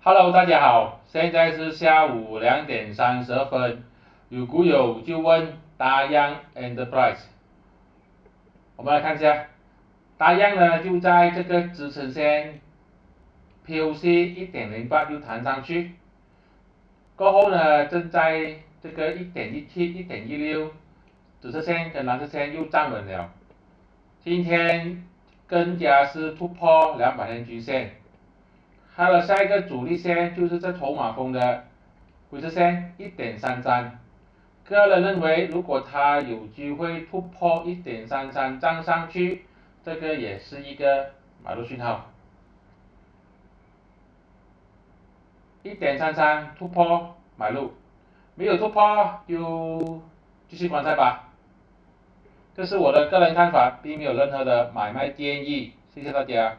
Hello，大家好，现在是下午2点32分。有股友就问大洋 Enterprise，我们来看一下，大洋呢就在这个支撑线 POC 1.08就弹上去，过后呢正在这个1.17、1.16紫色线跟蓝色线又站稳了。今天更加是突破200天均线，它的下一个阻力线就是这筹码峰的灰色线1.33，个人认为如果它有机会突破1.33站上去，这个也是一个买入讯号。1.33突破买入，没有突破就继续观察吧。这是我的个人看法，并没有任何的买卖建议，谢谢大家。